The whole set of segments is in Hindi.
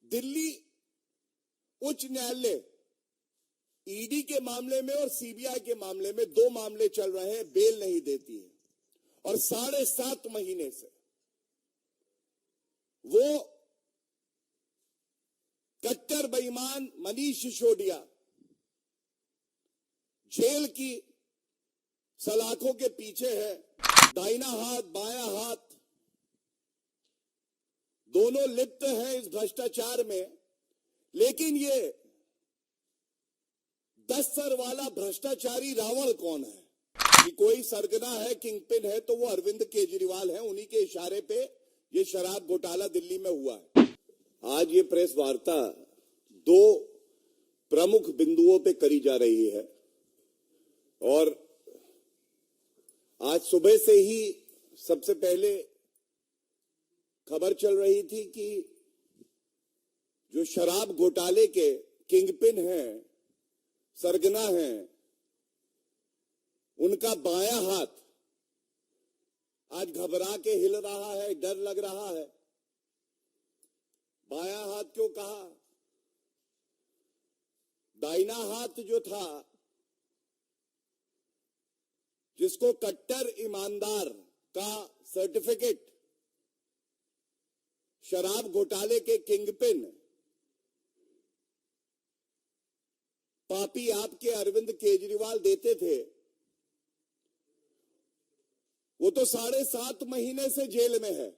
दिल्ली उच्च न्यायालय ईडी के मामले में और सीबीआई के मामले में 2 मामले चल रहे हैं, बेल नहीं देती है और 7.5 महीने से वो कट्टर बेईमान मनीष सिसोदिया जेल की सलाखों के पीछे है। दाहिना हाथ बायां हाथ दोनों लिप्त हैं इस भ्रष्टाचार में। लेकिन ये 10 सर वाला भ्रष्टाचारी रावण कौन है? कि कोई सरगना है, किंगपिन है, तो वो अरविंद केजरीवाल है। उन्हीं के इशारे पे ये शराब घोटाला दिल्ली में हुआ है। आज ये प्रेस वार्ता 2 प्रमुख बिंदुओं पे करी जा रही है और आज सुबह से ही सबसे पहले खबर चल रही थी कि जो शराब घोटाले के किंगपिन हैं, सरगना हैं, उनका बायां हाथ आज घबरा के हिल रहा है, डर लग रहा है। बायां हाथ क्यों कहा? दाहिना हाथ जो था, जिसको कट्टर ईमानदार का सर्टिफिकेट शराब घोटाले के किंगपिन पापी आपके अरविंद केजरीवाल देते थे, वो तो 7.5 महीने से जेल में है।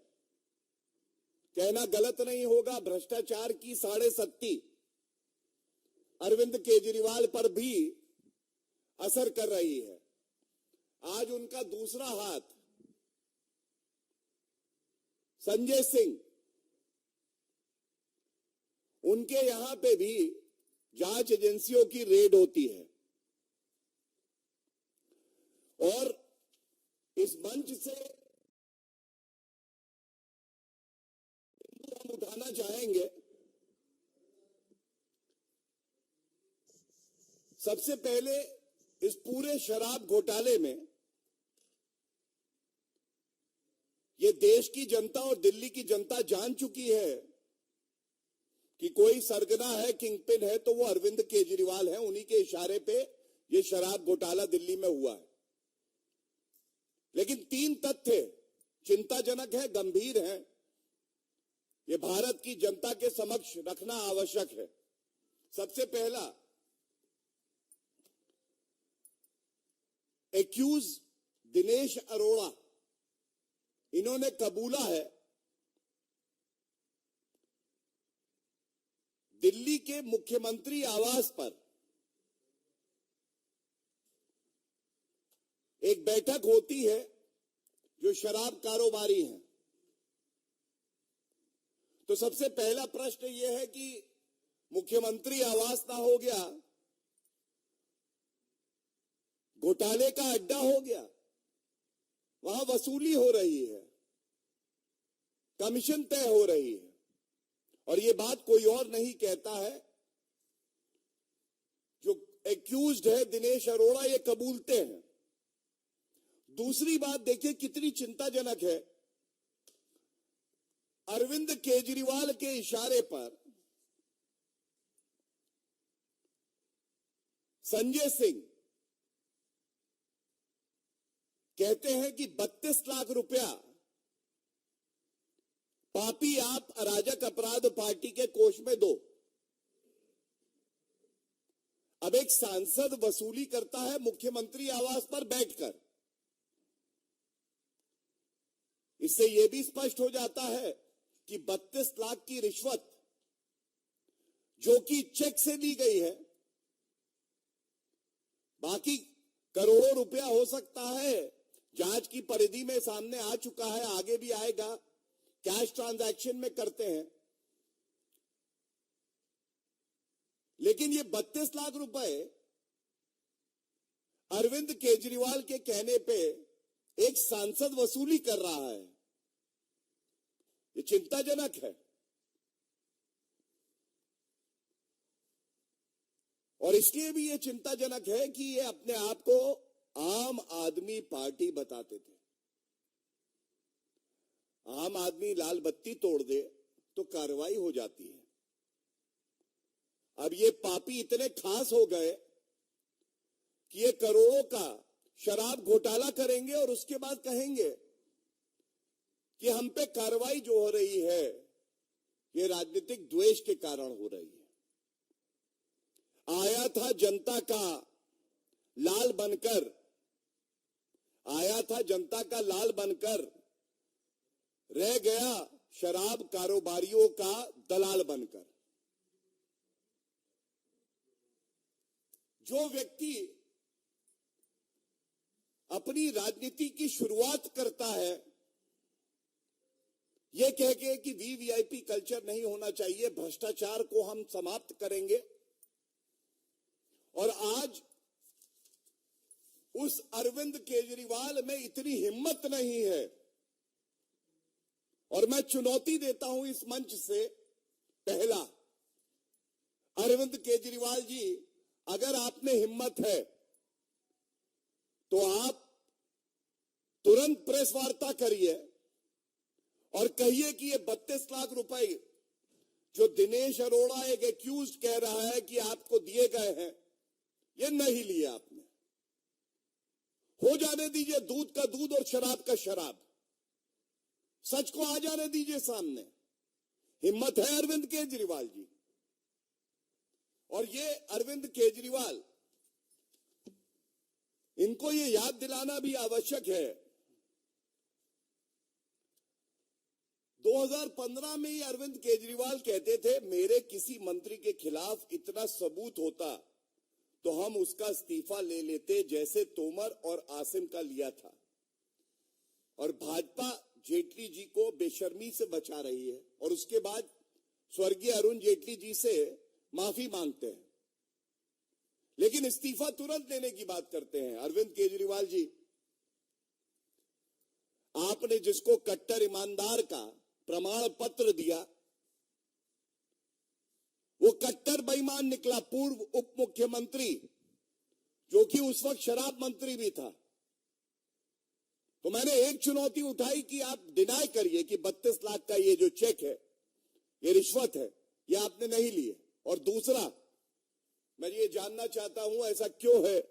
कहना गलत नहीं होगा, भ्रष्टाचार की 7.5 अरविंद केजरीवाल पर भी असर कर रही है। आज उनका दूसरा हाथ संजय सिंह, उनके यहां पे भी जांच एजेंसियों की रेड होती है और इस मंच से हम उठाना चाहेंगे। सबसे पहले इस पूरे शराब घोटाले में ये देश की जनता और दिल्ली की जनता जान चुकी है कि कोई सरगना है, किंगपिन है, तो वो अरविंद केजरीवाल है। उन्हीं के इशारे पे ये शराब घोटाला दिल्ली में हुआ है। लेकिन 3 तथ्य चिंताजनक है, गंभीर है, ये भारत की जनता के समक्ष रखना आवश्यक है। सबसे पहला, एक्यूज दिनेश अरोड़ा, इन्होंने कबूला है दिल्ली के मुख्यमंत्री आवास पर एक बैठक होती है जो शराब कारोबारी हैं। तो सबसे पहला प्रश्न यह है कि मुख्यमंत्री आवास ना हो गया, घोटाले का अड्डा हो गया, वहां वसूली हो रही है, कमीशन तय हो रही है। और ये बात कोई और नहीं कहता है, जो एक्यूज्ड है दिनेश अरोड़ा, ये कबूलते हैं। दूसरी बात देखिए कितनी चिंताजनक है, अरविंद केजरीवाल के इशारे पर संजय सिंह कहते हैं कि 32 लाख रुपया पापी आप अराजक अपराध पार्टी के कोष में दो। अब एक सांसद वसूली करता है मुख्यमंत्री आवास पर बैठकर। इससे यह भी स्पष्ट हो जाता है कि 32 लाख की रिश्वत जो कि चेक से दी गई है, बाकी करोड़ों रुपया हो सकता है, जांच की परिधि में सामने आ चुका है, आगे भी आएगा, कैश ट्रांजैक्शन में करते हैं। लेकिन ये 32 लाख रुपए अरविंद केजरीवाल के कहने पे एक सांसद वसूली कर रहा है, ये चिंताजनक है। और इसलिए भी ये चिंताजनक है कि ये अपने आप को आम आदमी पार्टी बताते थे। आम आदमी लाल बत्ती तोड़ दे तो कार्रवाई हो जाती है, अब ये पापी इतने खास हो गए कि ये करोड़ों का शराब घोटाला करेंगे और उसके बाद कहेंगे कि हम पे कार्रवाई जो हो रही है ये राजनीतिक द्वेष के कारण हो रही है। आया था जनता का लाल बनकर, आया था जनता का लाल बनकर, रह गया शराब कारोबारियों का दलाल बनकर। जो व्यक्ति अपनी राजनीति की शुरुआत करता है यह कह के कि वीवीआईपी कल्चर नहीं होना चाहिए, भ्रष्टाचार को हम समाप्त करेंगे, और आज उस अरविंद केजरीवाल में इतनी हिम्मत नहीं है, और मैं चुनौती देता हूं इस मंच से, पहला, अरविंद केजरीवाल जी, अगर आप में हिम्मत है तो आप तुरंत प्रेस वार्ता करिए और कहिए कि ये 32 लाख रुपए जो दिनेश अरोड़ा एक एक्यूज कह रहा है कि आपको दिए गए हैं, ये नहीं लिए आपने। हो जाने दीजिए दूध का दूध और शराब का शराब, सच को आ जाने दीजिए सामने। हिम्मत है अरविंद केजरीवाल जी। और ये अरविंद केजरीवाल, इनको ये याद दिलाना भी आवश्यक है, 2015 में ही अरविंद केजरीवाल कहते थे मेरे किसी मंत्री के खिलाफ इतना सबूत होता तो हम उसका इस्तीफा ले लेते, जैसे तोमर और आसिम का लिया था। और भाजपा जेटली जी को बेशर्मी से बचा रही है और उसके बाद स्वर्गीय अरुण जेटली जी से माफी मांगते हैं, लेकिन इस्तीफा तुरंत लेने की बात करते हैं। अरविंद केजरीवाल जी, आपने जिसको कट्टर ईमानदार का प्रमाण पत्र दिया वो कट्टर बेईमान निकला, पूर्व उप मुख्यमंत्री जो कि उस वक्त शराब मंत्री भी था। तो मैंने एक चुनौती उठाई कि आप डिनाई करिए कि 32 लाख का ये जो चेक है ये रिश्वत है, ये आपने नहीं लिए। और दूसरा, मैं ये जानना चाहता हूं ऐसा क्यों है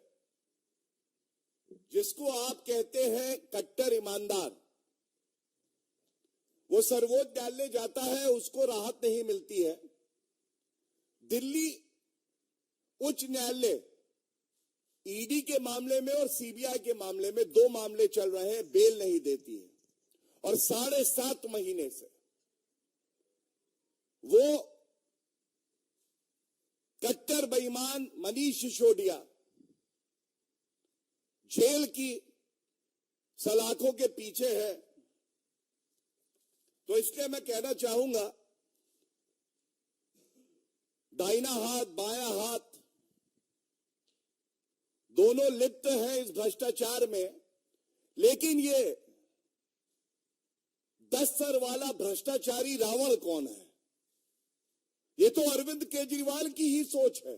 जिसको आप कहते हैं कट्टर ईमानदार, वो सर्वोच्च न्यायालय जाता है उसको राहत नहीं मिलती है, दिल्ली उच्च न्यायालय ईडी के मामले में और सीबीआई के मामले में 2 मामले चल रहे हैं, बेल नहीं देती है, और 7.5 महीने से वो कट्टर बेईमान मनीष सिसोदिया जेल की सलाखों के पीछे है। तो इसलिए मैं कहना चाहूंगा, दाहिना हाथ बायां हाथ दोनों लिप्त हैं इस भ्रष्टाचार में, लेकिन ये 10 सर वाला भ्रष्टाचारी रावण कौन है? ये तो अरविंद केजरीवाल की ही सोच है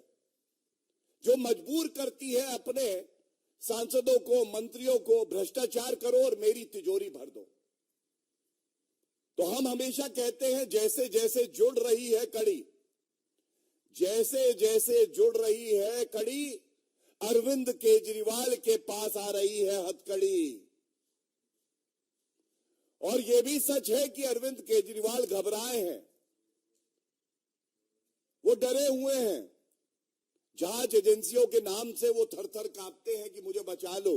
जो मजबूर करती है अपने सांसदों को, मंत्रियों को, भ्रष्टाचार करो और मेरी तिजोरी भर दो। तो हम हमेशा कहते हैं जैसे जैसे जुड़ रही है कड़ी, जैसे जैसे जुड़ रही है कड़ी, अरविंद केजरीवाल के पास आ रही है हथकड़ी। और यह भी सच है कि अरविंद केजरीवाल घबराए हैं, वो डरे हुए हैं, जांच एजेंसियों के नाम से वो थर-थर कांपते हैं कि मुझे बचा लो।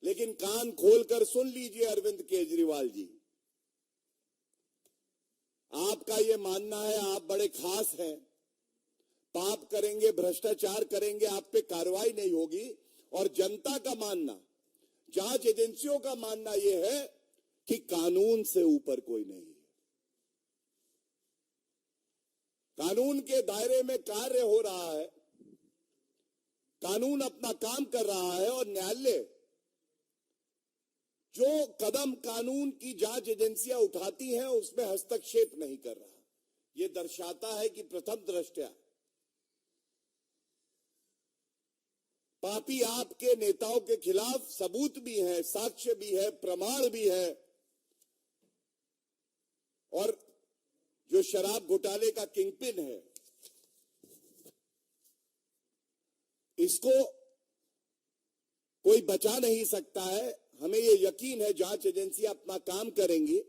लेकिन कान खोलकर सुन लीजिए अरविंद केजरीवाल जी, आपका ये मानना है आप बड़े खास हैं, पाप करेंगे, भ्रष्टाचार करेंगे, आप पे कार्रवाई नहीं होगी, और जनता का मानना, जांच एजेंसियों का मानना यह है कि कानून से ऊपर कोई नहीं है। कानून के दायरे में कार्य हो रहा है, कानून अपना काम कर रहा है, और न्यायालय जो कदम कानून की जांच एजेंसियां उठाती हैं उसमें हस्तक्षेप नहीं कर रहा। यह दर्शाता है कि प्रथम दृष्टया पापी आपके नेताओं के खिलाफ सबूत भी है, साक्ष्य भी है, प्रमाण भी है, और जो जो शराब घोटाले का किंगपिन है, इसको कोई बचा नहीं सकता है। हमें ये यकीन है जांच एजेंसियां अपना काम करेंगी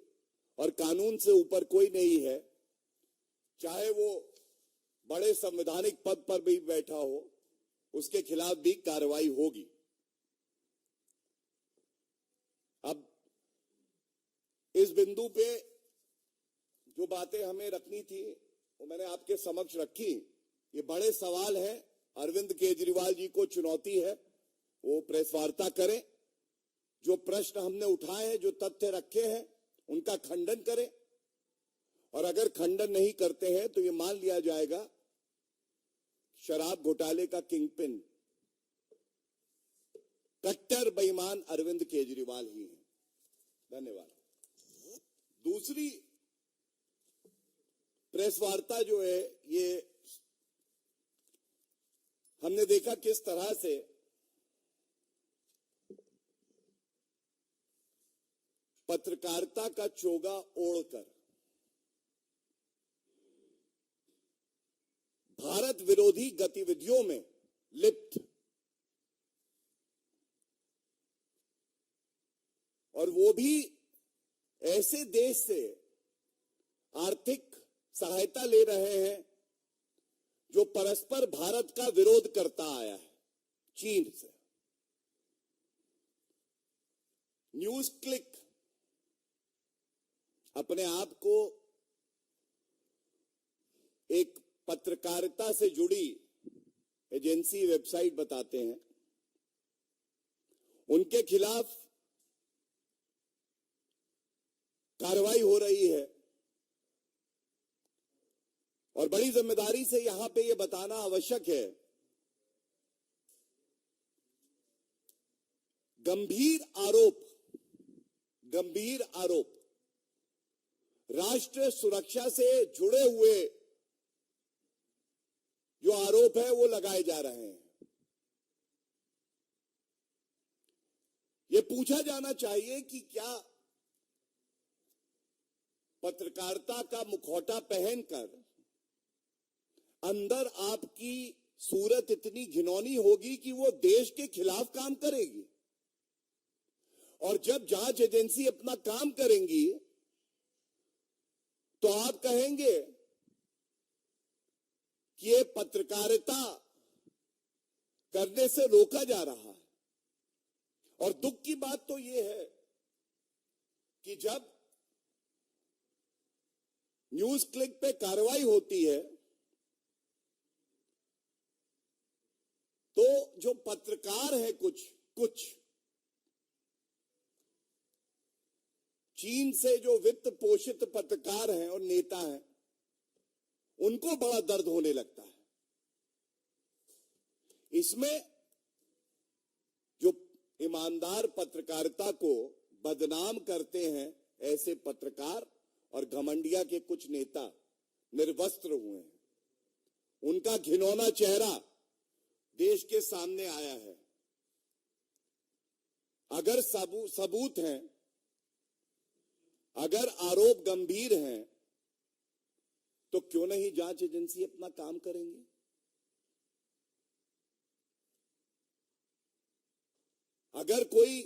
और कानून से ऊपर कोई नहीं है, चाहे वो बड़े संवैधानिक पद पर भी बैठा हो, उसके खिलाफ भी कार्रवाई होगी। अब इस बिंदु पे जो बातें हमें रखनी थी वो मैंने आपके समक्ष रखी। ये बड़े सवाल हैं, अरविंद केजरीवाल जी को चुनौती है, वो प्रेस वार्ता करें, जो प्रश्न हमने उठाए हैं, जो तथ्य रखे हैं, उनका खंडन करें, और अगर खंडन नहीं करते हैं तो ये मान लिया जाएगा शराब घोटाले का किंगपिन कट्टर बेईमान अरविंद केजरीवाल ही है। धन्यवाद। दूसरी प्रेस वार्ता जो है, ये हमने देखा किस तरह से पत्रकारिता का चोगा ओढ़कर भारत विरोधी गतिविधियों में लिप्त, और वो भी ऐसे देश से आर्थिक सहायता ले रहे हैं जो परस्पर भारत का विरोध करता आया है, चीन से। न्यूज क्लिक अपने आप को एक पत्रकारिता से जुड़ी एजेंसी, वेबसाइट बताते हैं। उनके खिलाफ कार्रवाई हो रही है और बड़ी जिम्मेदारी से यहां पे यह बताना आवश्यक है, गंभीर आरोप राष्ट्र सुरक्षा से जुड़े हुए जो आरोप है वो लगाए जा रहे हैं। ये पूछा जाना चाहिए कि क्या पत्रकारिता का मुखौटा पहनकर अंदर आपकी सूरत इतनी घिनौनी होगी कि वो देश के खिलाफ काम करेगी, और जब जांच एजेंसी अपना काम करेंगी तो आप कहेंगे कि ये पत्रकारिता करने से रोका जा रहा है। और दुख की बात तो ये है कि जब न्यूज क्लिक पे कार्रवाई होती है तो जो पत्रकार है, कुछ चीन से जो वित्त पोषित पत्रकार हैं और नेता हैं, उनको बड़ा दर्द होने लगता है। इसमें जो ईमानदार पत्रकारिता को बदनाम करते हैं ऐसे पत्रकार और घमंडिया के कुछ नेता निर्वस्त्र हुए हैं, उनका घिनौना चेहरा देश के सामने आया है। अगर सबूत हैं, अगर आरोप गंभीर हैं, तो क्यों नहीं जांच एजेंसी अपना काम करेंगे? अगर कोई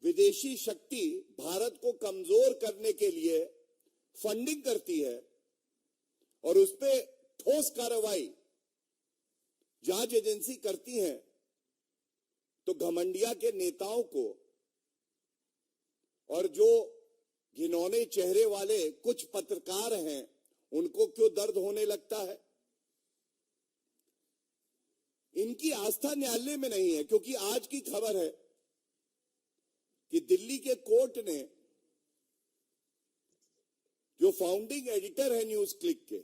विदेशी शक्ति भारत को कमजोर करने के लिए फंडिंग करती है और उस पर ठोस कार्रवाई जांच एजेंसी करती है, तो घमंडिया के नेताओं को और जो घिनौने चेहरे वाले कुछ पत्रकार हैं, उनको क्यों दर्द होने लगता है? इनकी आस्था न्यायालय में नहीं है, क्योंकि आज की खबर है कि दिल्ली के कोर्ट ने जो फाउंडिंग एडिटर है न्यूज क्लिक के,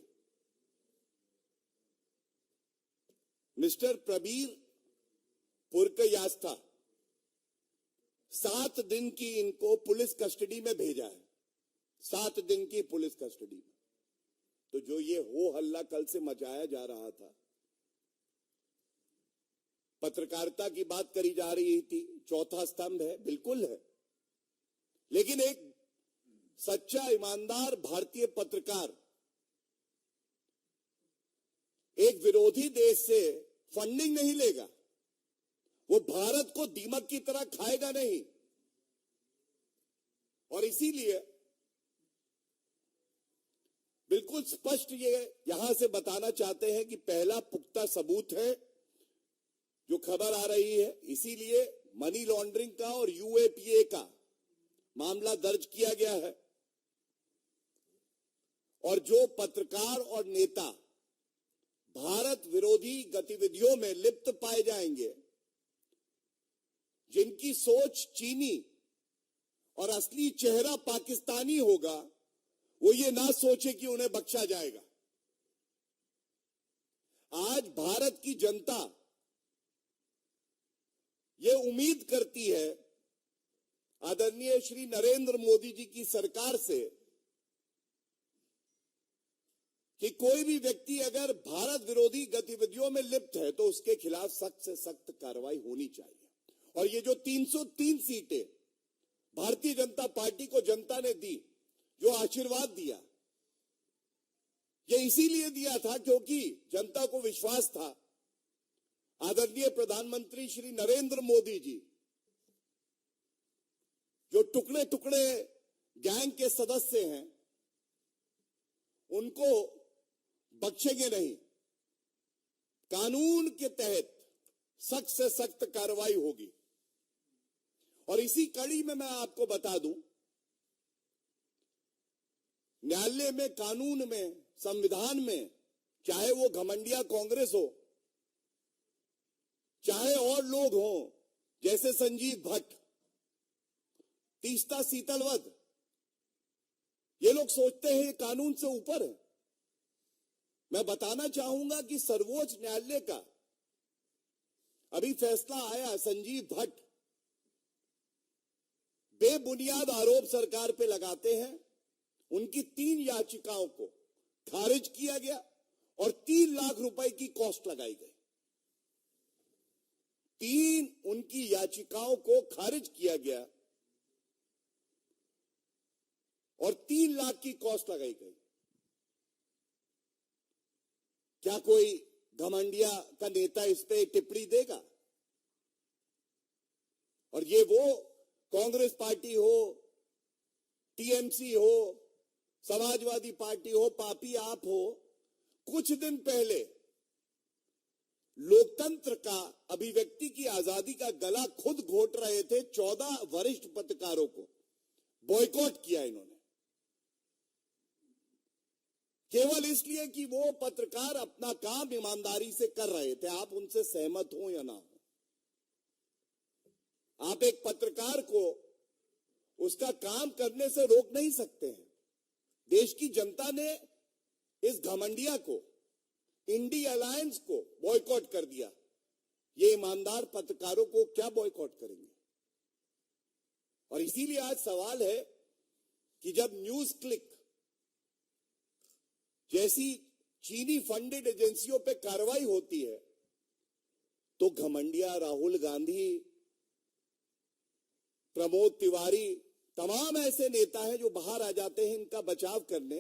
मिस्टर प्रबीर पुरकयास्था, 7 दिन की इनको पुलिस कस्टडी में भेजा है। 7 दिन की पुलिस कस्टडी में। तो जो ये हो हल्ला कल से मचाया जा रहा था, पत्रकारिता की बात करी जा रही थी, चौथा स्तंभ है, बिल्कुल है, लेकिन एक सच्चा ईमानदार भारतीय पत्रकार एक विरोधी देश से फंडिंग नहीं लेगा, वो भारत को दीमक की तरह खाएगा नहीं। और इसीलिए बिल्कुल स्पष्ट ये यहां से बताना चाहते हैं कि पहला पुख्ता सबूत है जो खबर आ रही है, इसीलिए मनी लॉन्ड्रिंग का और यूएपीए का मामला दर्ज किया गया है। और जो पत्रकार और नेता भारत विरोधी गतिविधियों में लिप्त पाए जाएंगे, जिनकी सोच चीनी और असली चेहरा पाकिस्तानी होगा, वो ये ना सोचे कि उन्हें बख्शा जाएगा। आज भारत की जनता ये उम्मीद करती है आदरणीय श्री नरेंद्र मोदी जी की सरकार से कि कोई भी व्यक्ति अगर भारत विरोधी गतिविधियों में लिप्त है तो उसके खिलाफ सख्त से सख्त कार्रवाई होनी चाहिए। और ये जो 303 सीटें भारतीय जनता पार्टी को जनता ने दी, जो आशीर्वाद दिया, ये इसीलिए दिया था क्योंकि जनता को विश्वास था आदरणीय प्रधानमंत्री श्री नरेंद्र मोदी जी, जो टुकड़े टुकड़े गैंग के सदस्य हैं, उनको बख्शेंगे नहीं। कानून के तहत सख्त से सख्त कार्रवाई होगी। और इसी कड़ी में मैं आपको बता दूं, न्यायालय में, कानून में, संविधान में, चाहे वो घमंडिया कांग्रेस हो, चाहे और लोग हों जैसे संजीव भट्ट, तीस्ता सीतलवत, ये लोग सोचते हैं ये कानून से ऊपर है। मैं बताना चाहूंगा कि सर्वोच्च न्यायालय का अभी फैसला आया, संजीव भट्ट बेबुनियाद आरोप सरकार पे लगाते हैं, उनकी 3 याचिकाओं को खारिज किया गया और 3 लाख रुपए की कॉस्ट लगाई गई। 3 उनकी याचिकाओं को खारिज किया गया और 3 लाख की कॉस्ट लगाई गई। क्या कोई घमंडिया का नेता इस पे टिप्पणी देगा? और ये वो कांग्रेस पार्टी हो, टीएमसी हो, समाजवादी पार्टी हो, पापी आप हो, कुछ दिन पहले लोकतंत्र का, अभिव्यक्ति की आजादी का गला खुद घोट रहे थे 14 वरिष्ठ पत्रकारों को बॉयकॉट किया इन्होंने, केवल इसलिए कि वो पत्रकार अपना काम ईमानदारी से कर रहे थे। आप उनसे सहमत हो या ना हो, आप एक पत्रकार को उसका काम करने से रोक नहीं सकते हैं। देश की जनता ने इस घमंडिया को, इंडी अलायंस को बॉयकॉट कर दिया। ये ईमानदार पत्रकारों को क्या बॉयकॉट करेंगे? और इसीलिए आज सवाल है कि जब न्यूज क्लिक जैसी चीनी फंडेड एजेंसियों पे कार्रवाई होती है तो घमंडिया, राहुल गांधी, प्रमोद तिवारी, तमाम ऐसे नेता हैं जो बाहर आ जाते हैं इनका बचाव करने।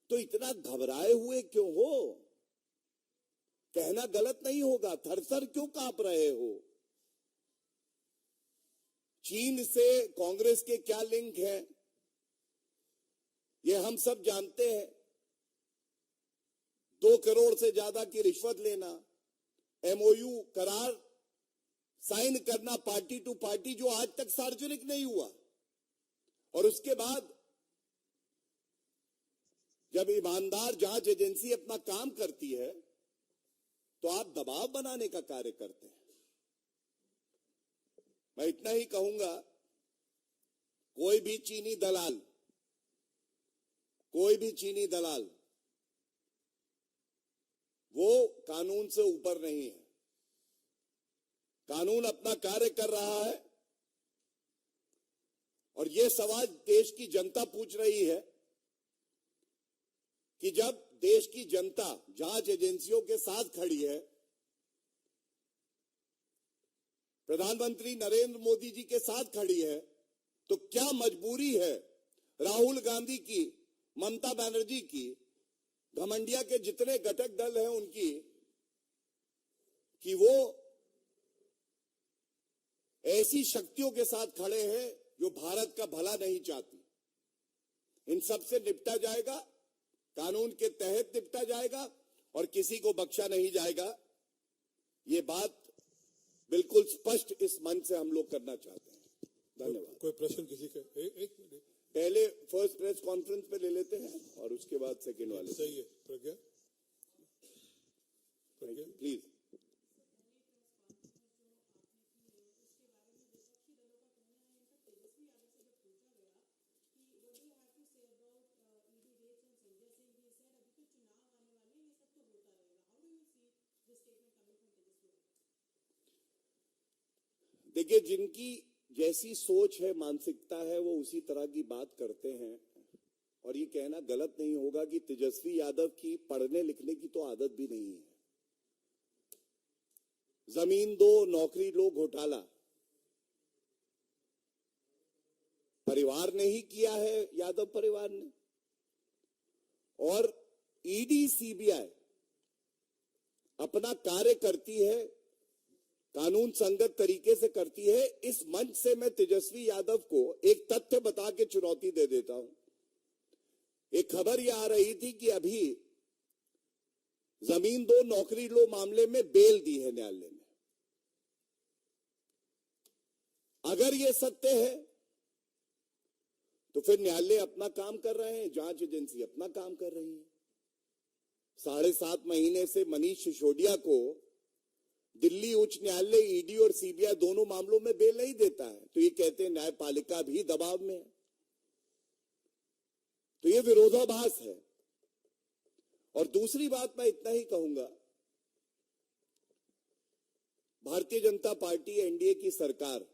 तो इतना घबराए हुए क्यों हो? कहना गलत नहीं होगा, थरथर क्यों कांप रहे हो? चीन से कांग्रेस के क्या लिंक है ये हम सब जानते हैं। 2 करोड़ से ज्यादा की रिश्वत लेना, एमओयू करार साइन करना पार्टी टू पार्टी, जो आज तक सार्वजनिक नहीं हुआ। और उसके बाद जब ईमानदार जांच एजेंसी अपना काम करती है तो आप दबाव बनाने का कार्य करते हैं। मैं इतना ही कहूंगा, कोई भी चीनी दलाल वो कानून से ऊपर नहीं है। कानून अपना कार्य कर रहा है। और यह सवाल देश की जनता पूछ रही है कि जब देश की जनता जांच एजेंसियों के साथ खड़ी है, प्रधानमंत्री नरेंद्र मोदी जी के साथ खड़ी है, तो क्या मजबूरी है राहुल गांधी की, ममता बनर्जी की, घमंडिया के जितने घटक दल हैं उनकी, कि वो ऐसी शक्तियों के साथ खड़े हैं जो भारत का भला नहीं चाहती। इन सब से निपटा जाएगा, कानून के तहत निपटा जाएगा और किसी को बख्शा नहीं जाएगा। ये बात बिल्कुल स्पष्ट इस मंच से हम लोग करना चाहते हैं। धन्यवाद। कोई प्रश्न किसी का? एक मिनट, पहले फर्स्ट प्रेस कॉन्फ्रेंस पे ले लेते हैं और उसके बाद सेकंड वाले। सही है। प्रज्ञा प्लीज। देखिए, जिनकी जैसी सोच है, मानसिकता है, वो उसी तरह की बात करते हैं। और ये कहना गलत नहीं होगा कि तेजस्वी यादव की पढ़ने लिखने की तो आदत भी नहीं है। जमीन दो नौकरी लो घोटाला परिवार ने ही किया है, यादव परिवार ने। और ईडी सीबीआई अपना कार्य करती है, कानून संगत तरीके से करती है। इस मंच से मैं तेजस्वी यादव को एक तथ्य बता के चुनौती दे देता हूं। एक खबर यह आ रही थी कि अभी जमीन दो नौकरी लो मामले में बेल दी है न्यायालय ने। अगर यह सत्य है तो फिर न्यायालय अपना काम कर रहे हैं, जांच एजेंसी अपना काम कर रही है। 7.5 महीने से मनीष सिसोदिया को दिल्ली उच्च न्यायालय ईडी और सीबीआई दोनों मामलों में बेल नहीं देता है, तो ये कहते हैं न्यायपालिका भी दबाव में है। तो ये विरोधाभास है। और दूसरी बात मैं इतना ही कहूंगा, भारतीय जनता पार्टी एनडीए की सरकार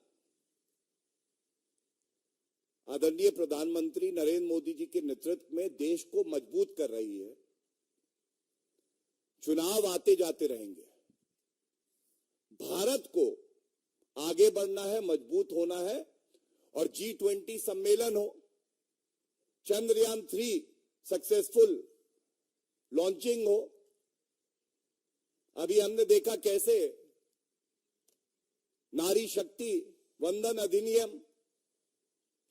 आदरणीय प्रधानमंत्री नरेंद्र मोदी जी के नेतृत्व में देश को मजबूत कर रही है। चुनाव आते जाते रहेंगे। भारत को आगे बढ़ना है, मजबूत होना है और G20 सम्मेलन हो, चंद्रयान 3 सक्सेसफुल लॉन्चिंग हो। अभी हमने देखा कैसे नारी शक्ति वंदन अधिनियम,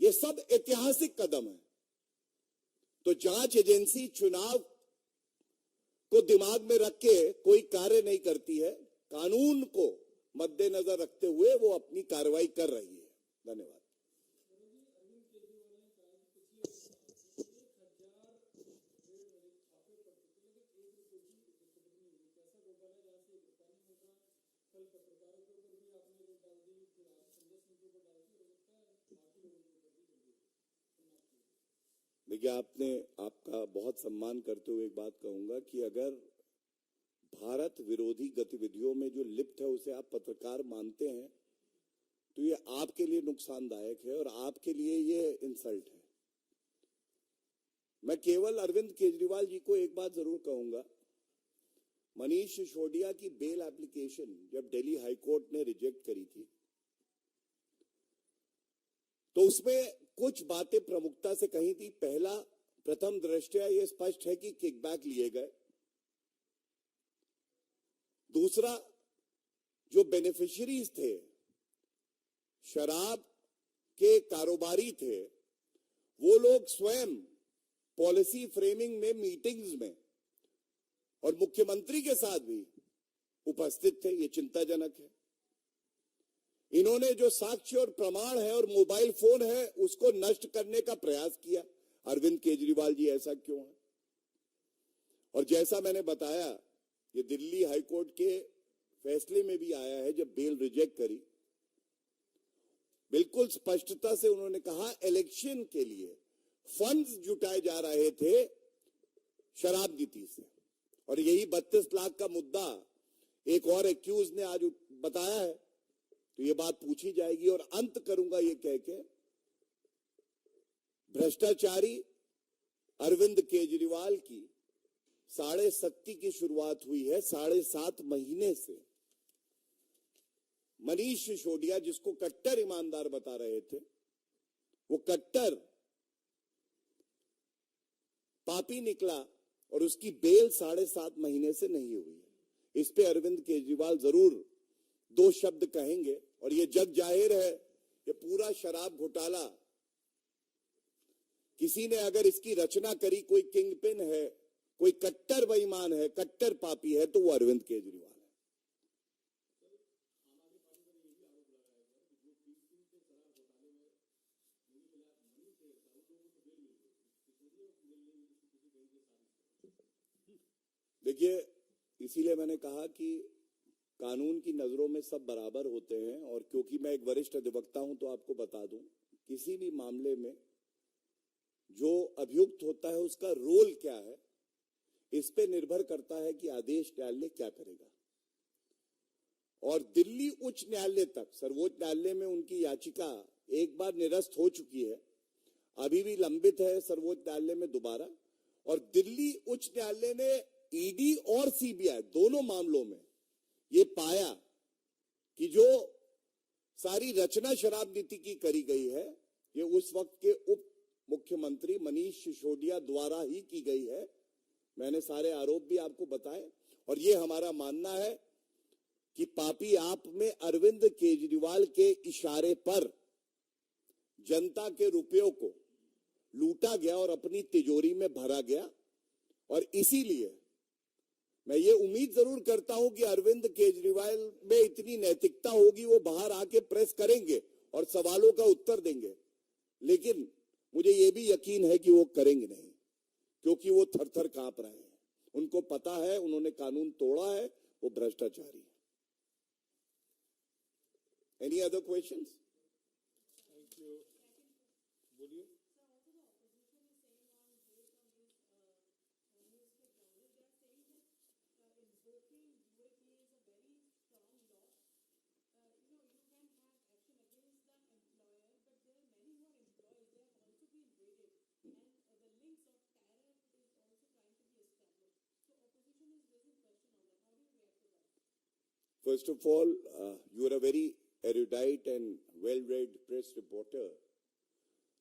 ये सब ऐतिहासिक कदम है। तो जांच एजेंसी चुनाव को दिमाग में रख के कोई कार्य नहीं करती है, कानून को मद्देनजर रखते हुए वो अपनी कार्रवाई कर रही है। धन्यवाद। देखिए, आपका बहुत सम्मान करते हुए एक बात कहूंगा कि अगर भारत विरोधी गतिविधियों में जो लिप्त है उसे आप पत्रकार मानते हैं तो ये आपके लिए नुकसानदायक है और आपके लिए ये इंसल्ट है। मैं केवल अरविंद केजरीवाल जी को एक बात जरूर कहूंगा, मनीष सिसोदिया की बेल एप्लीकेशन जब दिल्ली हाईकोर्ट ने रिजेक्ट करी थी तो उसमें कुछ बातें प्रमुखता से कही थी। पहला, प्रथम दृष्टया यह स्पष्ट है कि किकबैक लिए गए। दूसरा, जो बेनिफिशियरीज थे, शराब के कारोबारी थे, वो लोग स्वयं पॉलिसी फ्रेमिंग में, मीटिंग्स में और मुख्यमंत्री के साथ भी उपस्थित थे। ये चिंताजनक है। इन्होंने जो साक्ष्य और प्रमाण है और मोबाइल फोन है उसको नष्ट करने का प्रयास किया। अरविंद केजरीवाल जी, ऐसा क्यों है? और जैसा मैंने बताया, ये दिल्ली हाईकोर्ट के फैसले में भी आया है। जब बेल रिजेक्ट करी, बिल्कुल स्पष्टता से उन्होंने कहा इलेक्शन के लिए फंड्स जुटाए जा रहे थे शराब नीति से, और यही 32 लाख का मुद्दा एक और एक्यूज ने आज बताया है। तो ये बात पूछी जाएगी। और अंत करूंगा ये कह के, भ्रष्टाचारी अरविंद केजरीवाल की 7.5 की शुरुआत हुई है। 7.5 महीने से मनीष सिसोदिया, जिसको कट्टर ईमानदार बता रहे थे, वो कट्टर पापी निकला और उसकी बेल 7.5 महीने से नहीं हुई है। इस पे अरविंद केजरीवाल जरूर 2 शब्द कहेंगे और ये जग जाहिर है कि पूरा शराब घोटाला किसी ने अगर इसकी रचना करी, कोई किंग पिन है, कोई कट्टर बेईमान है, कट्टर पापी है, तो वो अरविंद केजरीवाल है। देखिए, इसीलिए मैंने कहा कि कानून की नजरों में सब बराबर होते हैं, और क्योंकि मैं एक वरिष्ठ अधिवक्ता हूं तो आपको बता दूं, किसी भी मामले में जो अभियुक्त होता है उसका रोल क्या है, इस पे निर्भर करता है कि आदेश न्यायालय क्या करेगा। और दिल्ली उच्च न्यायालय तक, सर्वोच्च न्यायालय में उनकी याचिका एक बार निरस्त हो चुकी है, अभी भी लंबित है सर्वोच्च न्यायालय में दोबारा। और दिल्ली उच्च न्यायालय ने ईडी और सीबीआई दोनों मामलों में ये पाया कि जो सारी रचना शराब नीति की करी गई है, ये उस वक्त के उप मुख्यमंत्री मनीष सिसोदिया द्वारा ही की गई है। मैंने सारे आरोप भी आपको बताए, और ये हमारा मानना है कि पापी आप में अरविंद केजरीवाल के इशारे पर जनता के रुपयों को लूटा गया और अपनी तिजोरी में भरा गया। और इसीलिए मैं ये उम्मीद जरूर करता हूं कि अरविंद केजरीवाल में इतनी नैतिकता होगी, वो बाहर आके प्रेस करेंगे और सवालों का उत्तर देंगे, लेकिन मुझे ये भी यकीन है कि वो करेंगे नहीं, क्योंकि वो थर-थर कांप रहे हैं। उनको पता है उन्होंने कानून तोड़ा है, वो भ्रष्टाचारी है। Any other questions? Thank you. बोलिए। First of all, you are a very erudite and well-read press reporter.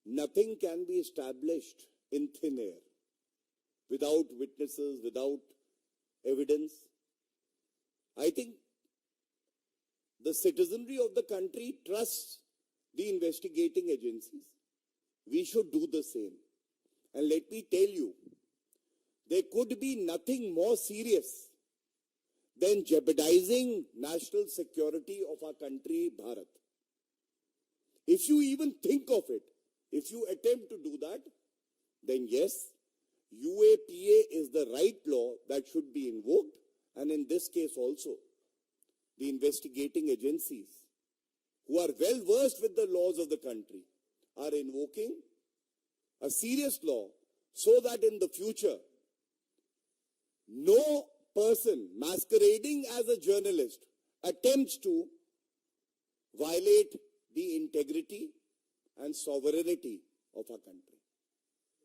Nothing can be established in thin air, without witnesses, without evidence. I think the citizenry of the country trusts the investigating agencies. We should do the same. And let me tell you, there could be nothing more serious than jeopardizing national security of our country, Bharat. If you even think of it, if you attempt to do that, then yes, UAPA is the right law that should be invoked, and in this case also, the investigating agencies, who are well versed with the laws of the country, are invoking a serious law so that in the future, no person masquerading as a journalist attempts to violate the integrity and sovereignty of our country.